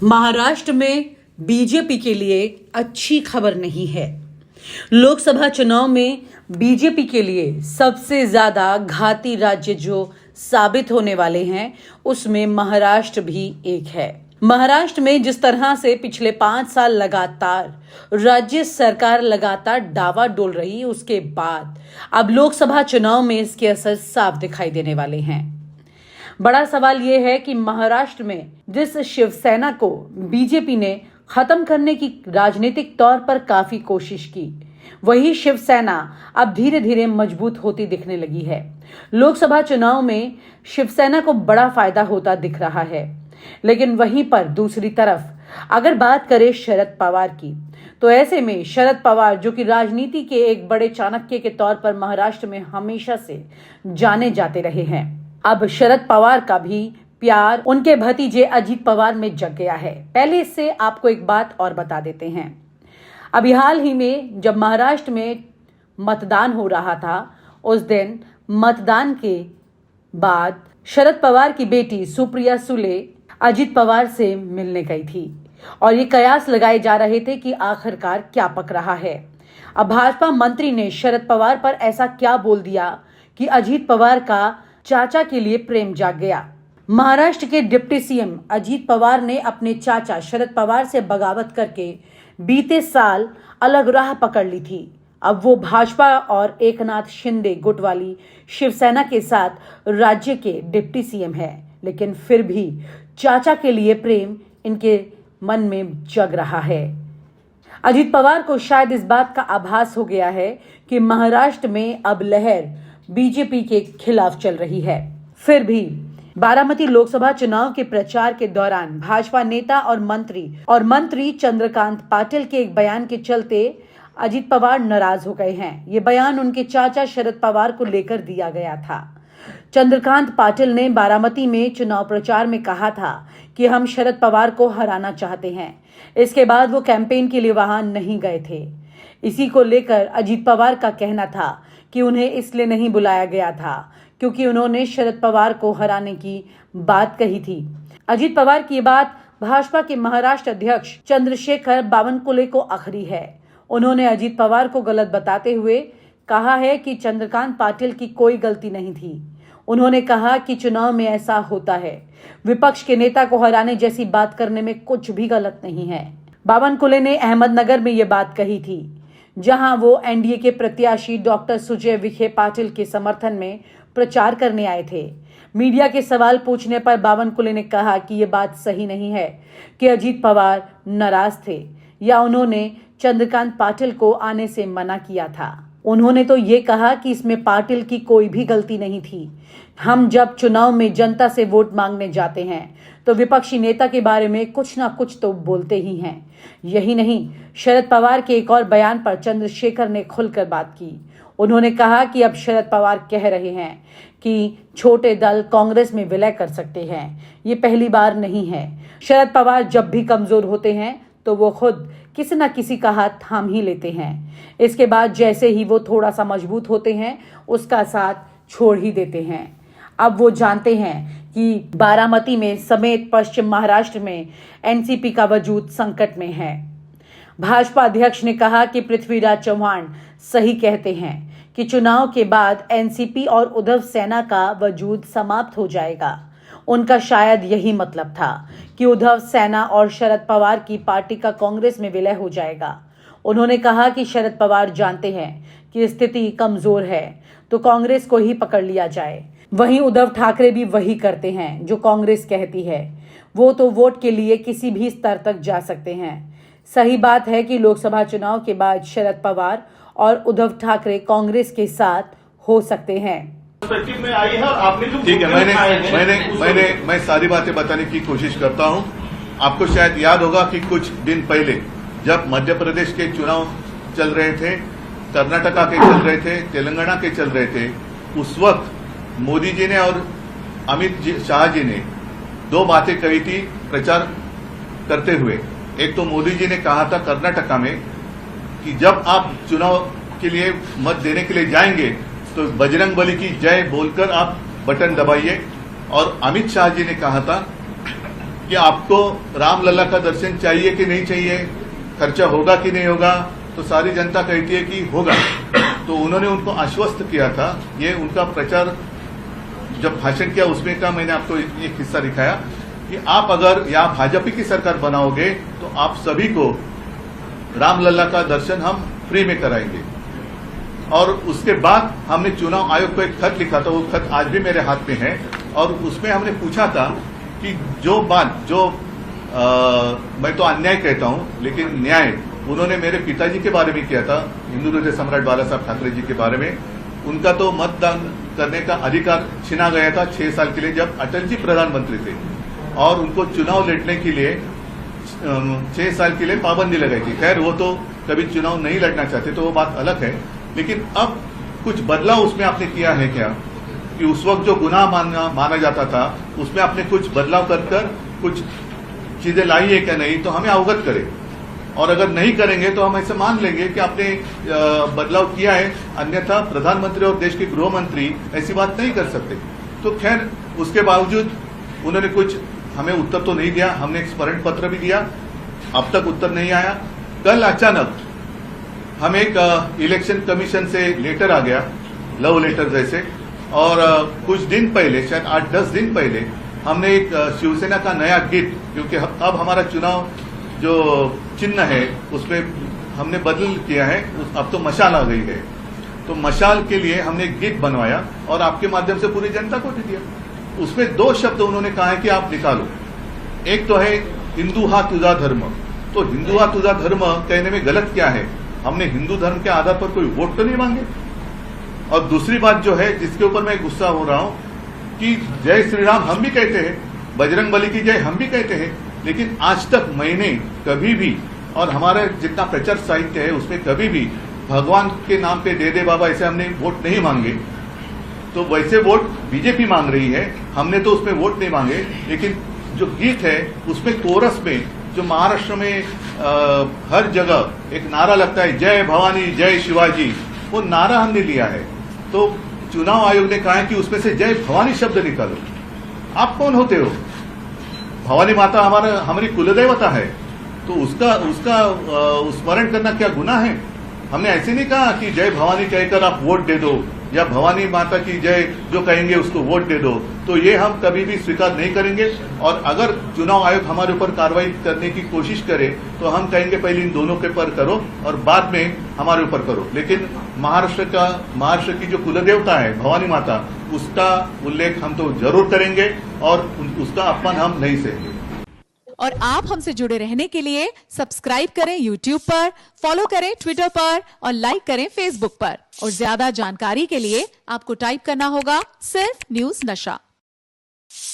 महाराष्ट्र में बीजेपी के लिए अच्छी खबर नहीं है। लोकसभा चुनाव में बीजेपी के लिए सबसे ज्यादा घाती राज्य जो साबित होने वाले हैं उसमें महाराष्ट्र भी एक है। महाराष्ट्र में जिस तरह से पिछले 5 साल लगातार राज्य सरकार लगातार डावाडोल रही, उसके बाद अब लोकसभा चुनाव में इसके असर साफ दिखाई देने वाले हैं। बड़ा सवाल यह है कि महाराष्ट्र में जिस शिवसेना को बीजेपी ने खत्म करने की राजनीतिक तौर पर काफी कोशिश की, वही शिवसेना अब धीरे धीरे मजबूत होती दिखने लगी है। लोकसभा चुनाव में शिवसेना को बड़ा फायदा होता दिख रहा है। लेकिन वहीं पर दूसरी तरफ अगर बात करें शरद पवार की, तो ऐसे में शरद पवार जो कि राजनीति के एक बड़े चाणक्य के तौर पर महाराष्ट्र में हमेशा से जाने जाते रहे हैं, अब शरद पवार का भी प्यार उनके भतीजे अजीत पवार में जग गया है। पहले इससे आपको एक बात और बता देते हैं। अभी हाल ही में जब महाराष्ट्र में मतदान हो रहा था, उस दिन मतदान के बाद शरद पवार की बेटी सुप्रिया सुले अजीत पवार से मिलने गई थी और ये कयास लगाए जा रहे थे कि आखिरकार क्या पक रहा है। अब भाजपा मंत्री ने शरद पवार पर ऐसा क्या बोल दिया कि अजीत पवार का चाचा के लिए प्रेम जाग गया। महाराष्ट्र के डिप्टी सीएम अजीत पवार ने अपने चाचा शरद पवार से बगावत करके बीते साल अलग राह पकड़ ली थी। अब वो भाजपा और एकनाथ शिंदे गुट वाली शिवसेना के साथ राज्य के डिप्टी सीएम है, लेकिन फिर भी चाचा के लिए प्रेम इनके मन में जग रहा है। अजीत पवार को शायद इस बात का आभास हो गया है कि महाराष्ट्र में अब लहर बीजेपी के खिलाफ चल रही है। फिर भी बारामती लोकसभा चुनाव के प्रचार के दौरान भाजपा नेता और मंत्री चंद्रकांत पाटिल के एक बयान के चलते अजीत पवार नाराज हो गए हैं। ये बयान उनके चाचा शरद पवार को लेकर दिया गया था। चंद्रकांत पाटिल ने बारामती में चुनाव प्रचार में कहा था कि हम शरद पवार को हराना चाहते हैं। इसके बाद वो कैंपेन के लिए वहां नहीं गए थे। इसी को लेकर अजीत पवार का कहना था कि उन्हें इसलिए नहीं बुलाया गया था क्योंकि उन्होंने शरद पवार को हराने की बात कही थी। अजीत पवार की बात भाजपा के महाराष्ट्र अध्यक्ष चंद्रशेखर बावनकुले को अखरी है। उन्होंने अजीत पवार को गलत बताते हुए कहा है कि चंद्रकांत पाटिल की कोई गलती नहीं थी। उन्होंने कहा कि चुनाव में ऐसा होता है, विपक्ष के नेता को हराने जैसी बात करने में कुछ भी गलत नहीं है। बावनकुले ने अहमदनगर में ये बात कही थी, जहां वो एनडीए के प्रत्याशी डॉक्टर सुजय विखे पाटिल के समर्थन में प्रचार करने आए थे। मीडिया के सवाल पूछने पर बावनकुले ने कहा कि ये बात सही नहीं है कि अजीत पवार नाराज थे या उन्होंने चंद्रकांत पाटिल को आने से मना किया था। उन्होंने तो ये कहा कि इसमें पाटिल की कोई भी गलती नहीं थी। हम जब चुनाव में जनता से वोट मांगने जाते हैं तो विपक्षी नेता के बारे में कुछ ना कुछ तो बोलते ही हैं। यही नहीं, शरद पवार के एक और बयान पर चंद्रशेखर ने खुलकर बात की। उन्होंने कहा कि अब शरद पवार कह रहे हैं कि छोटे दल कांग्रेस में विलय कर सकते हैं। ये पहली बार नहीं है। शरद पवार जब भी कमजोर होते हैं तो वो खुद किसी न किसी का हाथ थाम ही लेते हैं। इसके बाद जैसे ही वो थोड़ा सा मजबूत होते हैं, उसका साथ छोड़ ही देते हैं। अब वो जानते हैं कि बारामती में समेत पश्चिम महाराष्ट्र में एनसीपी का वजूद संकट में है। भाजपा अध्यक्ष ने कहा कि पृथ्वीराज चौहान सही कहते हैं कि चुनाव के बाद एनसीपी और उद्धव सेना का वजूद समाप्त हो जाएगा। उनका शायद यही मतलब था कि उद्धव सेना और शरद पवार की पार्टी का कांग्रेस में विलय हो जाएगा। उन्होंने कहा कि शरद पवार जानते हैं कि स्थिति कमजोर है तो कांग्रेस को ही पकड़ लिया जाए। वहीं उद्धव ठाकरे भी वही करते हैं जो कांग्रेस कहती है। वो तो वोट के लिए किसी भी स्तर तक जा सकते हैं। सही बात है कि लोकसभा चुनाव के बाद शरद पवार और उद्धव ठाकरे कांग्रेस के साथ हो सकते हैं। में आई है और आपने जो ठीक है, मैं सारी बातें बताने की कोशिश करता हूं। आपको शायद याद होगा कि कुछ दिन पहले जब मध्य प्रदेश के चुनाव चल रहे थे, कर्नाटका के चल रहे थे, तेलंगाना के चल रहे थे, उस वक्त मोदी जी ने और अमित शाह जी ने 2 बातें कही थी प्रचार करते हुए। एक तो मोदी जी ने कहा था कर्नाटका में कि जब आप चुनाव के लिए मत देने के लिए जाएंगे तो बजरंग बली की जय बोलकर आप बटन दबाइए। और अमित शाह जी ने कहा था कि आपको रामलला का दर्शन चाहिए कि नहीं चाहिए, खर्चा होगा कि नहीं होगा, तो सारी जनता कहती है कि होगा। तो उन्होंने उनको आश्वस्त किया था। ये उनका प्रचार जब भाषण किया उसमें का मैंने आपको एक हिस्सा दिखाया कि आप अगर यहाँ भाजपा की सरकार बनाओगे तो आप सभी को रामलला का दर्शन हम फ्री में कराएंगे। और उसके बाद हमने चुनाव आयोग को एक खत लिखा था, वो खत आज भी मेरे हाथ में है, और उसमें हमने पूछा था कि जो बात मैं तो अन्याय कहता हूं लेकिन न्याय उन्होंने मेरे पिताजी के बारे में किया था, हिंदू हृदय सम्राट बाला साहब ठाकरे जी के बारे में। उनका तो मतदान करने का अधिकार छीना गया था 6 साल के लिए जब अटल जी प्रधानमंत्री थे, और उनको चुनाव लड़ने के लिए 6 साल के लिए पाबंदी लगाई थी। खैर वो तो कभी चुनाव नहीं लड़ना चाहते तो वो बात अलग है, लेकिन अब कुछ बदलाव उसमें आपने किया है क्या कि उस वक्त जो गुनाह माना जाता था उसमें आपने कुछ बदलाव कर कुछ चीजें लाई है क्या नहीं, तो हमें अवगत करें। और अगर नहीं करेंगे तो हम ऐसे मान लेंगे कि आपने बदलाव किया है, अन्यथा प्रधानमंत्री और देश के गृह मंत्री ऐसी बात नहीं कर सकते। तो खैर उसके बावजूद उन्होंने कुछ हमें उत्तर तो नहीं दिया। हमने एक स्मरण पत्र भी दिया, अब तक उत्तर नहीं आया। कल अचानक हमें एक इलेक्शन कमीशन से लेटर आ गया, लव लेटर जैसे, और कुछ दिन पहले, शायद 8-10 दिन पहले, हमने एक शिवसेना का नया गीत, क्योंकि अब हमारा चुनाव जो चिन्ह है उसमें हमने बदल किया है, अब तो मशाल आ गई है, तो मशाल के लिए हमने एक गीत बनवाया और आपके माध्यम से पूरी जनता को दे दिया। उसमें 2 शब्द उन्होंने कहा है कि आप निकालो। एक तो है हिंदू हा तुझा धर्म, तो हिंदू हा तुझा धर्म कहने में गलत क्या है? हमने हिंदू धर्म के आधार पर कोई वोट तो नहीं मांगे। और दूसरी बात जो है जिसके ऊपर मैं गुस्सा हो रहा हूं कि जय श्री राम हम भी कहते हैं, बजरंग बली की जय हम भी कहते हैं, लेकिन आज तक मैंने कभी भी, और हमारा जितना प्रचार साहित्य है उसमें कभी भी भगवान के नाम पे दे दे बाबा ऐसे हमने वोट नहीं मांगे। तो वैसे वोट बीजेपी मांग रही है, हमने तो उसमें वोट नहीं मांगे। लेकिन जो गीत है उसमें कोरस में जो महाराष्ट्र में हर जगह एक नारा लगता है, जय भवानी जय शिवाजी, वो नारा हमने लिया है। तो चुनाव आयोग ने कहा है कि उसमें से जय भवानी शब्द निकालो। आप कौन होते हो? भवानी माता हमारी कुलदेवता है, तो उसका स्मरण करना क्या गुनाह है? हमने ऐसे नहीं कहा कि जय भवानी कहकर आप वोट दे दो, या भवानी माता की जय जो कहेंगे उसको वोट दे दो। तो ये हम कभी भी स्वीकार नहीं करेंगे। और अगर चुनाव आयोग हमारे ऊपर कार्रवाई करने की कोशिश करे तो हम कहेंगे पहले इन दोनों के पर करो और बाद में हमारे ऊपर करो। लेकिन महाराष्ट्र की जो कुलदेवता है भवानी माता, उसका उल्लेख हम तो जरूर करेंगे और उसका अपमान हम नहीं सहेंगे। और आप हमसे जुड़े रहने के लिए सब्सक्राइब करें YouTube पर, फॉलो करें Twitter पर और लाइक करें Facebook पर। और ज्यादा जानकारी के लिए आपको टाइप करना होगा सिर्फ न्यूज़ नशा।